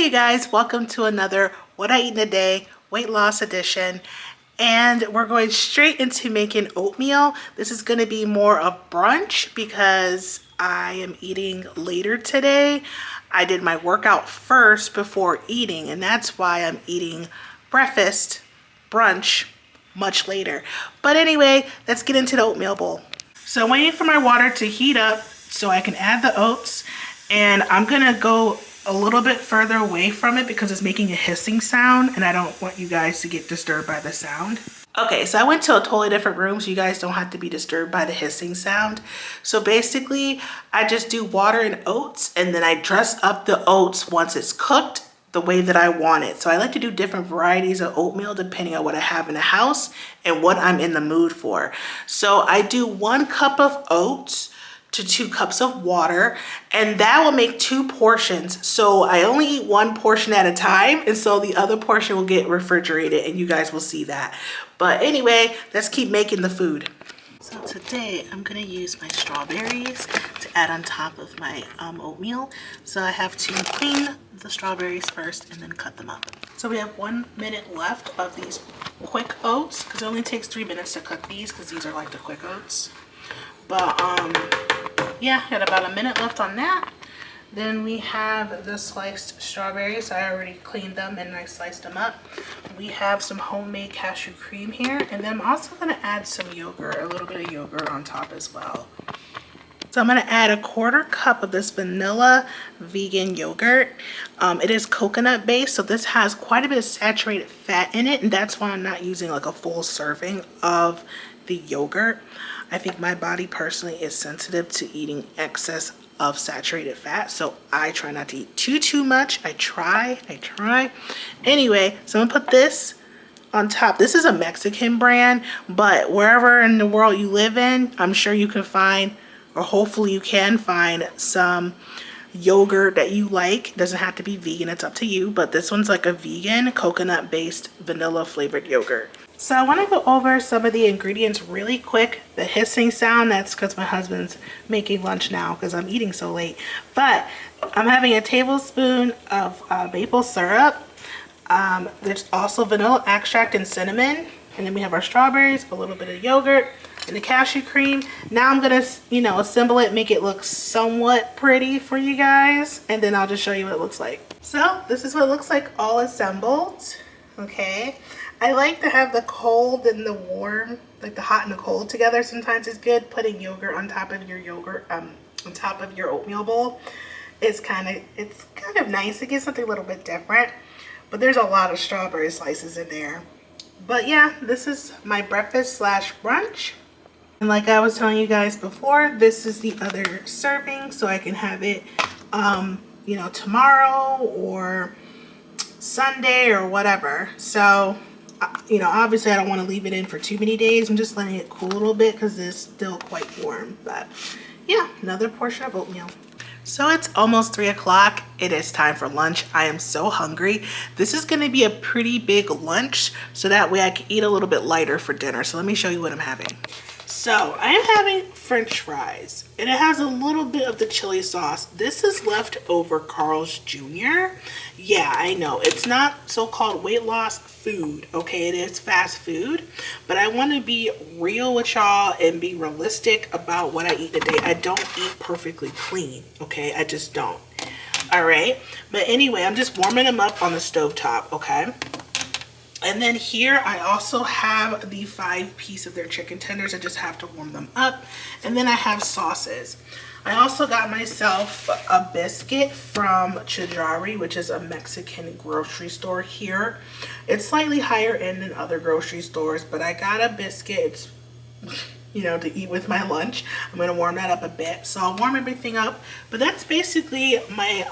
Hey you guys, welcome to another What I Eat in a Day weight loss edition. And we're going straight into making oatmeal. This is going to be more of brunch because I am eating later today. I did my workout first before eating, and that's why I'm eating breakfast, brunch, much later. But anyway, let's get into the oatmeal bowl. So I'm waiting for my water to heat up so I can add the oats, and I'm gonna go a little bit further away from it because it's making a hissing sound and I don't want you guys to get disturbed by the sound. Okay, so I went to a totally different room so you guys don't have to be disturbed by the hissing sound. So basically, I just do water and oats, and then I dress up the oats once it's cooked the way that I want it. So I like to do different varieties of oatmeal depending on what I have in the house and what I'm in the mood for. So I do 1 cup of oats to 2 cups of water, and that will make 2 portions. So I only eat 1 portion at a time, and so the other portion will get refrigerated and you guys will see that. But anyway, let's keep making the food. So today I'm gonna use my strawberries to add on top of my oatmeal. So I have to clean the strawberries first and then cut them up. So we have 1 minute left of these quick oats because it only takes 3 minutes to cook these because these are like the quick oats. But yeah, got about a minute left on that. Then we have the sliced strawberries. I already cleaned them and I sliced them up. We have some homemade cashew cream here, and then I'm also gonna add some yogurt, a little bit of yogurt on top as well. So I'm gonna add a 1/4 cup of this vanilla vegan yogurt. It is coconut based, so this has quite a bit of saturated fat in it, and that's why I'm not using like a full serving of the yogurt. I think my body personally is sensitive to eating excess of saturated fat, so I try not to eat too much. I try. Anyway, so I'm gonna put this on top. This is a Mexican brand, but wherever in the world you live in, I'm sure you can find, or hopefully you can find, some yogurt that you like. It doesn't have to be vegan, it's up to you, but this one's like a vegan coconut based vanilla flavored yogurt. So I want to go over some of the ingredients really quick. The hissing sound, that's because my husband's making lunch now because I'm eating so late. But I'm having a tablespoon of maple syrup. There's also vanilla extract and cinnamon. And then we have our strawberries, a little bit of yogurt, and the cashew cream. Now I'm going to, assemble it, make it look somewhat pretty for you guys. And then I'll just show you what it looks like. So this is what it looks like all assembled. Okay. I like to have the cold and the warm, like the hot and the cold together. Sometimes it's good putting yogurt on top of your oatmeal bowl. It's kind of nice. It gives something a little bit different. But there's a lot of strawberry slices in there. But yeah, this is my breakfast / brunch. And like I was telling you guys before, this is the other serving, so I can have it tomorrow or Sunday or whatever. So obviously I don't want to leave it in for too many days. I'm just letting it cool a little bit because it's still quite warm. But yeah, another portion of oatmeal. So it's almost 3 o'clock. It is time for lunch. I am so hungry. This is going to be a pretty big lunch, so that way I can eat a little bit lighter for dinner. So let me show you what I'm having. So I am having French fries, and it has a little bit of the chili sauce. This is leftover Carl's Jr. Yeah, I know it's not so-called weight loss food, okay? It is fast food, but I want to be real with y'all and be realistic about what I eat today. I don't eat perfectly clean, okay? I just don't. All right, but anyway, I'm just warming them up on the stovetop, okay? And then here I also have the 5-piece of their chicken tenders. I just have to warm them up. And then I have sauces. I also got myself a biscuit from Chajari, which is a Mexican grocery store here. It's slightly higher end than other grocery stores, but I got a biscuit. It's, to eat with my lunch. I'm going to warm that up a bit. So I'll warm everything up. But that's basically my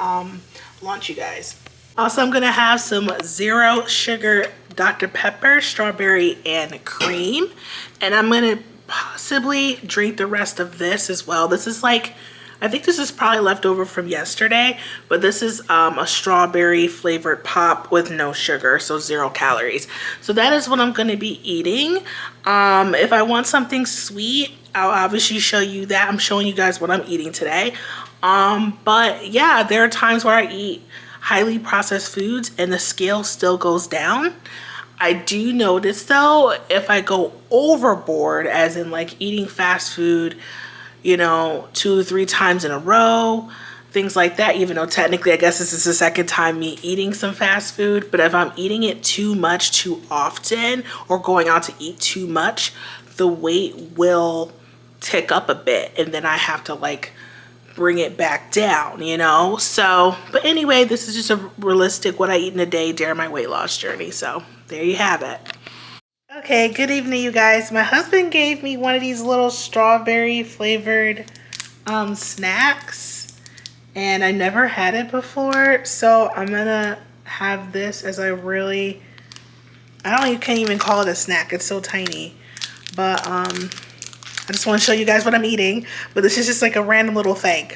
lunch, you guys. Also, I'm going to have some 0 sugar Dr. Pepper, strawberry, and cream. And I'm going to possibly drink the rest of this as well. This is like, I think this is probably left over from yesterday, but this is a strawberry flavored pop with no sugar, so 0 calories. So that is what I'm going to be eating. If I want something sweet, I'll obviously show you that. I'm showing you guys what I'm eating today. But yeah, there are times where I eat highly processed foods and the scale still goes down. I do notice though, if I go overboard, as in like eating fast food, you know, 2 or 3 times in a row, things like that, even though technically I guess this is the second time me eating some fast food, but if I'm eating it too much too often or going out to eat too much, the weight will tick up a bit and then I have to like bring it back down, you know? So, but anyway, this is just a realistic what I eat in a day during my weight loss journey. So there you have it. Okay, good evening, you guys. My husband gave me one of these little strawberry flavored snacks, and I never had it before. So I'm gonna have this as you can't even call it a snack. It's so tiny, but I just want to show you guys what I'm eating. But this is just like a random little thing.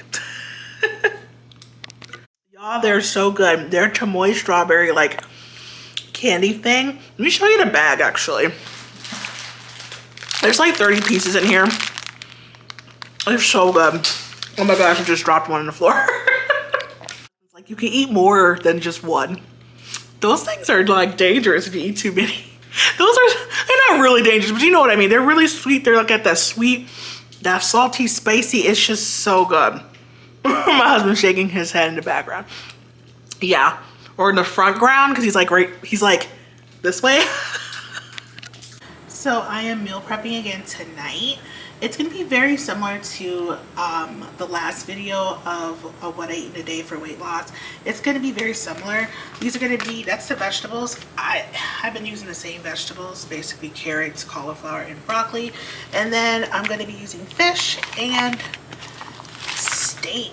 Y'all, they're so good. They're chamoy strawberry like candy thing. Let me show you the bag actually. There's like 30 pieces in here. They're so good. Oh my gosh, I just dropped one on the floor. It's like you can eat more than just one. Those things are like dangerous if you eat too many. They're not really dangerous, but you know what I mean. They're really sweet. They're like that sweet, that salty, spicy. It's just so good. My husband's shaking his head in the background. Yeah. Or in the front ground, because he's like this way. So I am meal prepping again tonight. It's gonna be very similar to the last video of what I eat in a day for weight loss. It's gonna be very similar. These are gonna be, that's the vegetables. I've been using the same vegetables, basically carrots, cauliflower, and broccoli. And then I'm gonna be using fish and steak.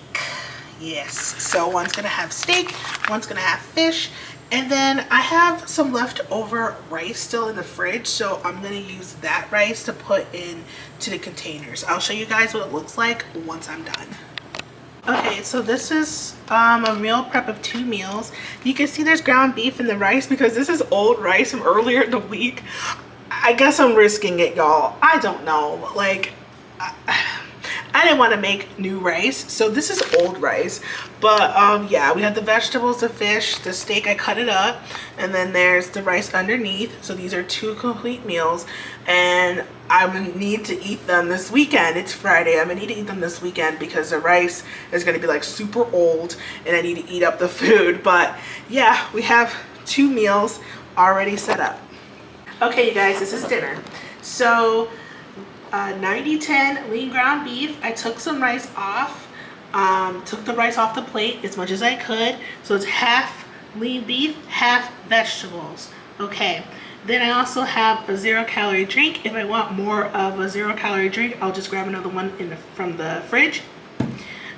Yes, so one's gonna have steak, one's gonna have fish, and then I have some leftover rice still in the fridge, so I'm gonna use that rice to put into the containers. I'll show you guys what it looks like once I'm done. Okay, so this is a meal prep of 2 meals. You can see there's ground beef in the rice because this is old rice from earlier in the week. I guess I'm risking it, y'all. I don't know, like I didn't want to make new rice, so this is old rice. But yeah, we have the vegetables, the fish, the steak, I cut it up, and then there's the rice underneath. So these are 2 complete meals, and I'm gonna need to eat them this weekend. It's Friday. I'm gonna need to eat them this weekend because the rice is gonna be like super old and I need to eat up the food. But yeah, we have 2 meals already set up. Okay, you guys, this is dinner. So 90-10 lean ground beef. I took some rice off, took the rice off the plate as much as I could. So it's half lean beef, half vegetables. Okay, then I also have a 0-calorie drink. If I want more of a 0-calorie drink, I'll just grab another one from the fridge.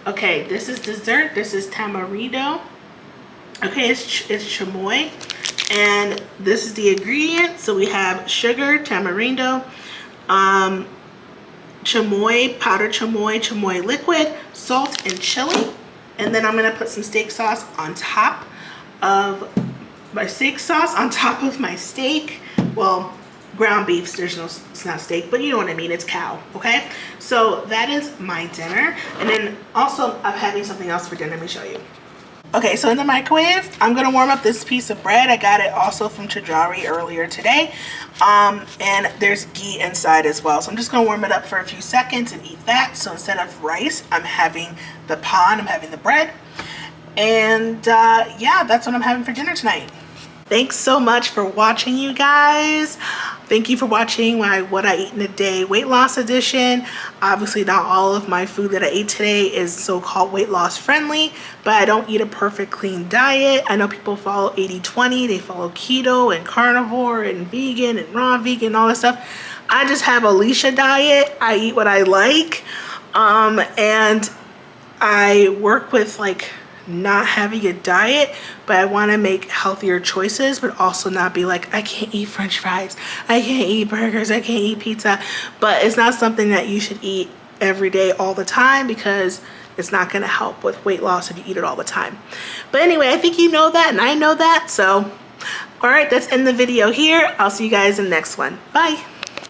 Okay, this is dessert. This is tamarindo. Okay, it's chamoy. And this is the ingredient. So we have sugar, tamarindo, chamoy, powdered chamoy, chamoy liquid, salt, and chili. And then I'm gonna put some steak sauce on top of my steak. Well, ground beef, it's not steak, but you know what I mean, it's cow, okay? So that is my dinner. And then also I'm having something else for dinner, let me show you. Okay, so in the microwave, I'm gonna warm up this piece of bread. I got it also from Chajari earlier today. And there's ghee inside as well. So I'm just gonna warm it up for a few seconds and eat that. So instead of rice, I'm having the pan, I'm having the bread. And yeah, that's what I'm having for dinner tonight. Thanks so much for watching, you guys. Thank you for watching my What I Eat in a Day weight loss edition. Obviously, not all of my food that I ate today is so-called weight loss friendly, but I don't eat a perfect clean diet. I know people follow 80-20, they follow keto and carnivore and vegan and raw vegan and all that stuff. I just have Alicia diet. I eat what I like, and I work with like not having a diet, but I want to make healthier choices, but also not be like, I can't eat french fries, I can't eat burgers, I can't eat pizza. But it's not something that you should eat every day all the time, because it's not going to help with weight loss if you eat it all the time. But anyway, I think you know that and I know that. So all right, that's end the video here. I'll see you guys in the next one. Bye.